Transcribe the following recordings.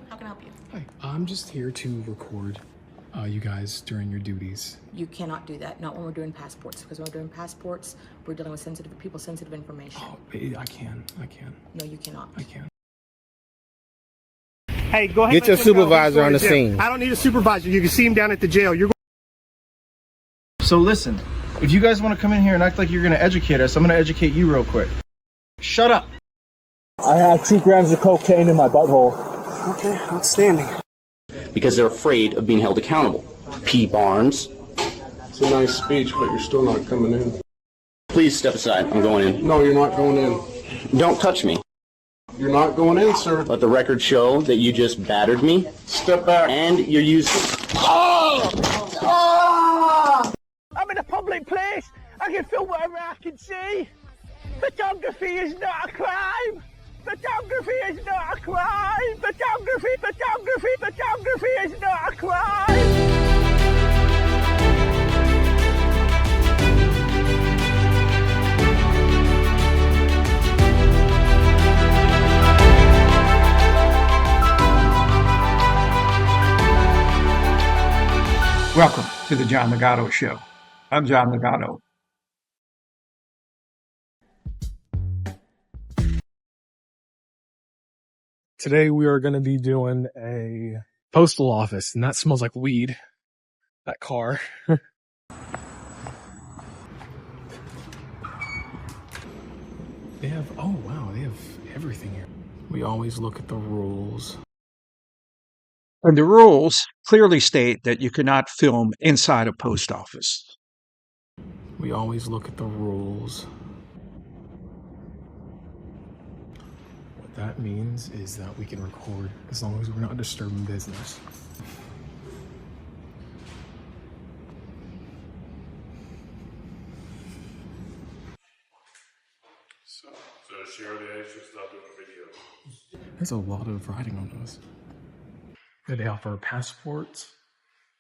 How can I help you? Hi, I'm just here to record you guys during your duties. You cannot do that. Not when we're doing passports, because when we're doing passports, we're dealing with sensitive people, sensitive information. Oh, I can. No, you cannot. I can. Hey, go ahead. Get your supervisor on the scene. I don't need a supervisor. You can see him down at the jail. So listen, if you guys want to come in here and act like you're going to educate us, I'm going to educate you real quick. Shut up. I have 2 grams of cocaine in my butthole. Okay, outstanding. Because they're afraid of being held accountable. P. Barnes. It's a nice speech, but you're still not coming in. Please step aside. I'm going in. No, you're not going in. Don't touch me. You're not going in, sir. Let the record show that you just battered me. Step back. And you're using... I'm in a public place. I can film whatever I can see. Photography is not a crime. Photography is not a crime. Photography is not a crime. Welcome to the John Ligato Show. I'm John Ligato. Today we are going to be doing a postal office, and that smells like weed. That car. They have, oh wow, they have everything here. We always look at the rules. And the rules clearly state that you cannot film inside a post office. We always look at the rules. What that means is that we can record as long as we're not disturbing business. So share the extras, stop doing a video. There's a lot of writing on those. They offer passports,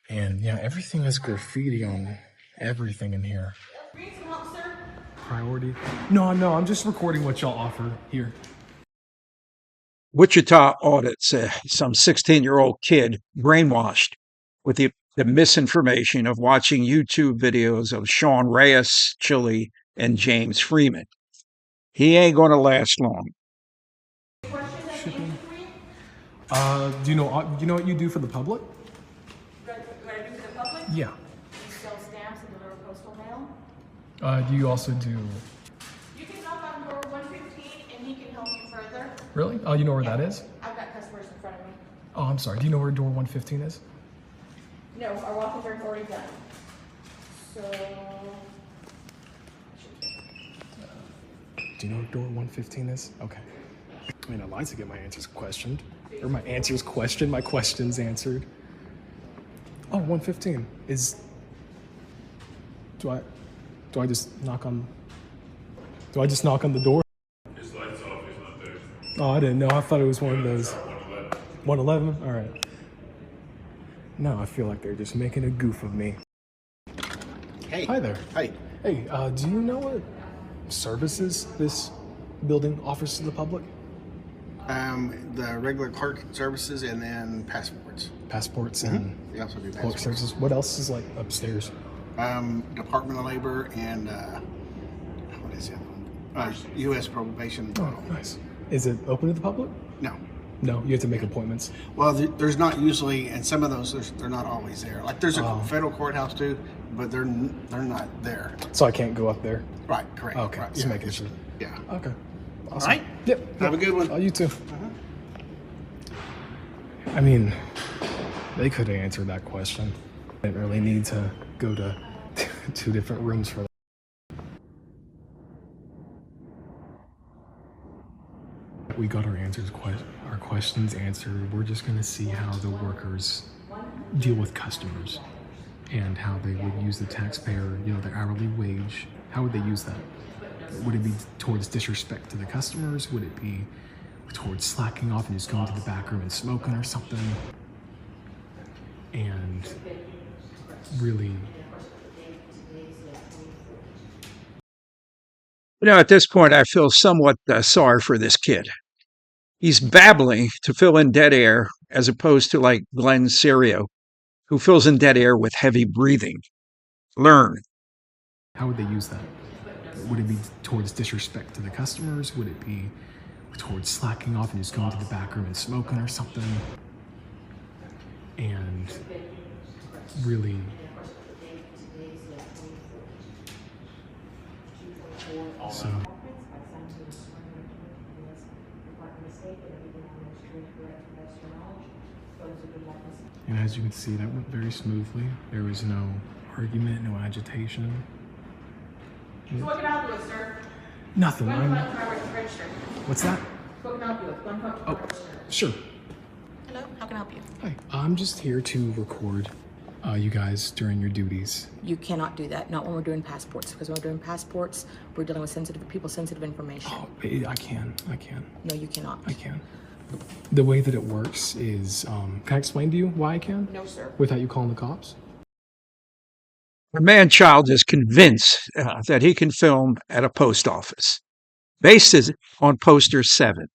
and yeah, everything is graffiti on everything in here. Need some help, sir? Priority? No, I'm just recording what y'all offer here. Wichita audits some 16-year-old kid brainwashed with the misinformation of watching YouTube videos of Sean Reyes, Chili, and James Freeman. He ain't going to last long. Shipping. Do you know what you do for the public? What I do for the public? Yeah. We sell stamps and deliver postal mail. Do you also do... You can knock on door 115 and he can help you further. Really? Oh, you know where that is? I've got customers in front of me. Oh, I'm sorry. Do you know where door 115 is? No, our walk-ins are already done. So... Do you know where door 115 is? Okay. I mean, I like to get my answers questioned. Or my answers questioned, my questions answered. Oh, 115 is... Do I just knock on the door? His lights off, he's not there. Oh, I didn't know. I thought it was one of those. 111? All right. No, I feel like they're just making a goof of me. Hey. Hi there. Hi. Hey, do you know what services this building offers to the public? The regular clerk services and then passports. Passports and We also do clerk passports. services. What else is like upstairs? Department of Labor and what is it? U.S. probation. Oh, nice. Is it open to the public? No. No, you have to make appointments. Well, there's not usually, and some of those they're not always there. Like there's a federal courthouse too, but they're not there. So I can't go up there? Right. Correct. Okay, Right. just making sure. Yeah. Okay. Awesome. All right. Yep. Have a good one. Oh, you too. I mean, they could have answered that question. I didn't really need to go to 2 different rooms for that. We got our questions answered. We're just going to see how the workers deal with customers and how they would use the taxpayer, their hourly wage. How would they use that? Would it be towards disrespect to the customers? Would it be towards slacking off and just going to the back room and smoking or something? And really... At this point, I feel somewhat sorry for this kid. He's babbling to fill in dead air as opposed to like Glenn Serio, who fills in dead air with heavy breathing. Learn. How would they use that? Would it be towards disrespect to the customers? Would it be towards slacking off and just going to the back room and smoking or something? And really so and as you can see, that went very smoothly. There was no argument, no agitation. So what can I help you with, sir? Nothing. Register. What's that? What can I help you with? Oh, sure. Hello, how can I help you? Hi. I'm just here to record you guys during your duties. You cannot do that, not when we're doing passports, because when we're doing passports, we're dealing with sensitive people, sensitive information. Oh, I can. No, you cannot. I can. The way that it works is, can I explain to you why I can? No, sir. Without you calling the cops? The man-child is convinced that he can film at a post office, based on poster 7.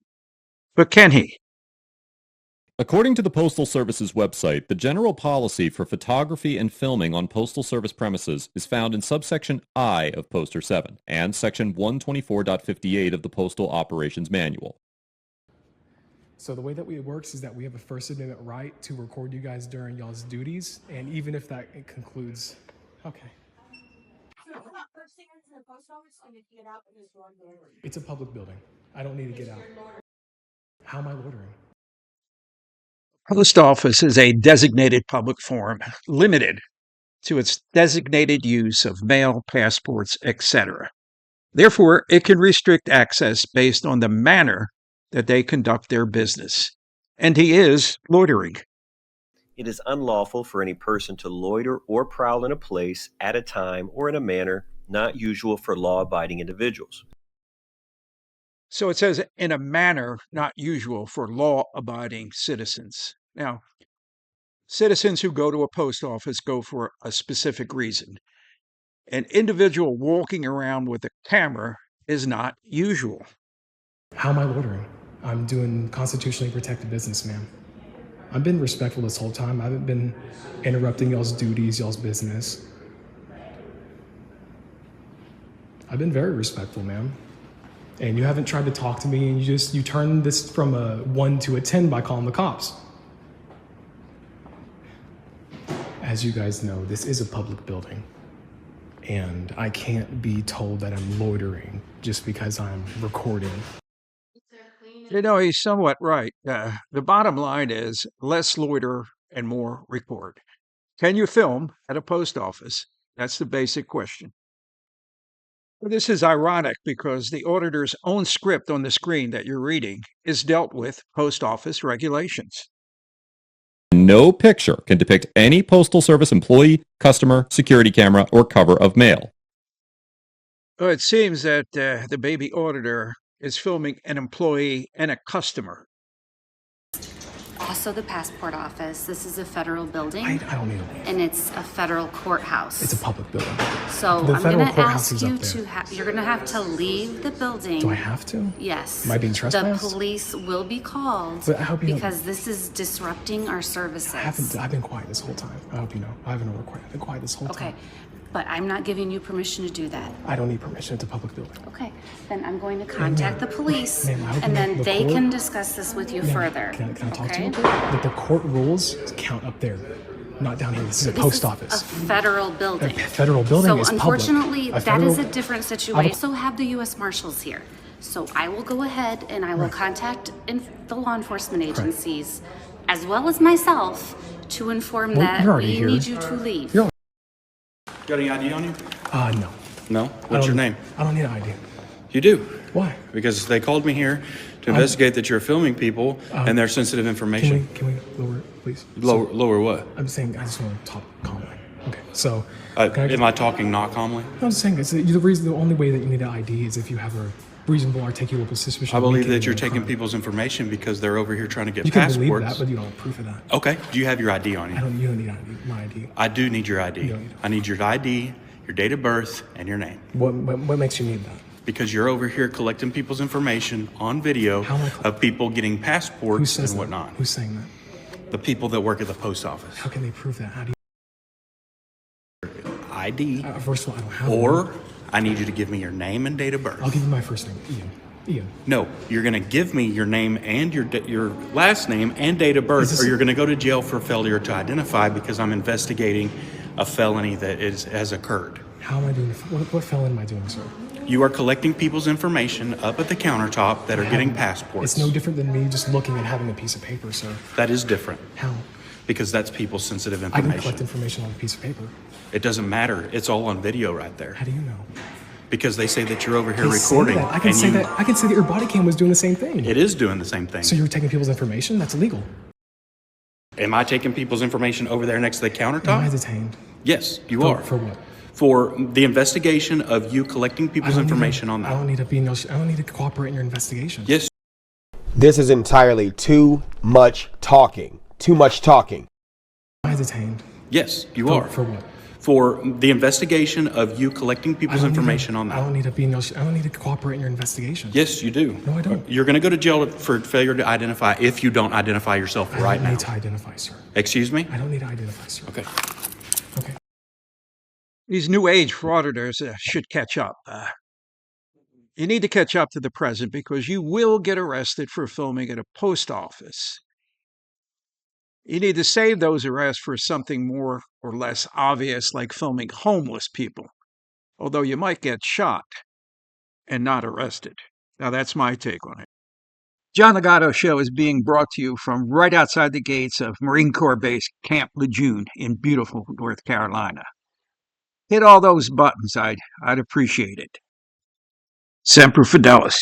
But can he? According to the Postal Service's website, the general policy for photography and filming on Postal Service premises is found in subsection I of Poster 7 and section 124.58 of the Postal Operations Manual. So the way that it works is that we have a First Amendment right to record you guys during y'all's duties, and even if that concludes, okay. It's a public building. I don't need to get out. How am I loitering? Post office is a designated public forum, limited to its designated use of mail, passports, etc. Therefore, it can restrict access based on the manner that they conduct their business. And he is loitering. It is unlawful for any person to loiter or prowl in a place at a time or in a manner not usual for law-abiding individuals. So it says in a manner not usual for law-abiding citizens. Now, citizens who go to a post office go for a specific reason. An individual walking around with a camera is not usual. How am I loitering? I'm doing constitutionally protected business, ma'am. I've been respectful this whole time. I haven't been interrupting y'all's duties, y'all's business. I've been very respectful, ma'am. And you haven't tried to talk to me, and you turned this from a 1 to a 10 by calling the cops. As you guys know, this is a public building, and I can't be told that I'm loitering just because I'm recording. You know, he's somewhat right. The bottom line is less loiter and more record. Can you film at a post office? That's the basic question. This is ironic because the auditor's own script on the screen that you're reading is dealt with post office regulations. No picture can depict any Postal Service employee, customer, security camera, or cover of mail. Well, it seems that the baby auditor is filming an employee and a customer. Also the passport office. This is a federal building. I don't need to leave. And it's a federal courthouse. It's a public building. So The I'm federal going to courthouse ask is you up there. you're going to have to leave the building. Do I have to? Yes. Am I being trespassed? The police will be called But I hope you know- because this is disrupting our services. I've been quiet this whole time. I hope you know. I haven't overquiet. I've been quiet this whole Okay. time. But I'm not giving you permission to do that. I don't need permission. It's a public building. Okay. Then I'm going to contact the police Ma'am, I hope and you know then the they court- can discuss this with you Ma'am, further. Can I talk to okay? you? That the court rules count up there, not down here. This is a post office. A federal building. A federal building is So public. unfortunately, A that is federal- a different situation. I also have the U.S. Marshals here. So I will go ahead and I will contact the law enforcement agencies as well as myself to inform Well, that you're already we here. need you to leave. You're Got any ID on you? No. No? What's your name? I don't need an ID. You do. Why? Because they called me here to investigate that you're filming people and their sensitive information. Can we lower it, please? Lower what? I'm saying I just want to talk calmly. Okay, so. Am I talking not calmly? I'm just saying the only way that you need an ID is if you have a reasonable, articulable suspicion. I believe that you're taking people's information because they're over here trying to get You can passports. believe that, but you don't have proof of that. Okay. Do you have your ID on you? You don't need my ID. I do need your ID. I need your ID, your date of birth, and your name. What makes you need that? because you're over here collecting people's information on video of people getting passports and whatnot. Who's saying that? The people that work at the post office. How can they prove that? How do you? ID. First of all, I don't have Or one. I need you to give me your name and date of birth. I'll give you my first name, Ian. No, you're going to give me your name and your last name and date of birth, or you're going to go to jail for failure to identify because I'm investigating a felony that has occurred. How am I doing? What felony am I doing, sir? You are collecting people's information up at the countertop that are getting passports. It's no different than me just looking and having a piece of paper, sir. That is different. How? Because that's people's sensitive I information. can collect information on a piece of paper. It doesn't matter. It's all on video right there. How do you know? Because they say that you're over here They say recording. that. I can say that. I can say that your body cam was doing the same thing. It is doing the same thing. So you're taking people's information? That's illegal. Am I taking people's information over there next to the countertop? Am I detained? Yes, you are. For what? For the investigation of you collecting people's information on that. I don't need to cooperate in your investigation. Yes. This is entirely too much talking. Too much talking. Am I detained? Yes, you are. For what? For the investigation of you collecting people's information on that. I don't need to cooperate in your investigation. Yes, you do. No, I don't. You're going to go to jail for failure to identify if you don't identify yourself right now. I don't need to identify, sir. Excuse me? I don't need to identify, sir. Okay. Okay. These new age frauditors should catch up. You need to catch up to the present because you will get arrested for filming at a post office. You need to save those arrests for something more or less obvious like filming homeless people, although you might get shot and not arrested. Now that's my take on it. John Ligato Show is being brought to you from right outside the gates of Marine Corps Base Camp Lejeune in beautiful North Carolina. Hit all those buttons, I'd appreciate it. Semper Fidelis.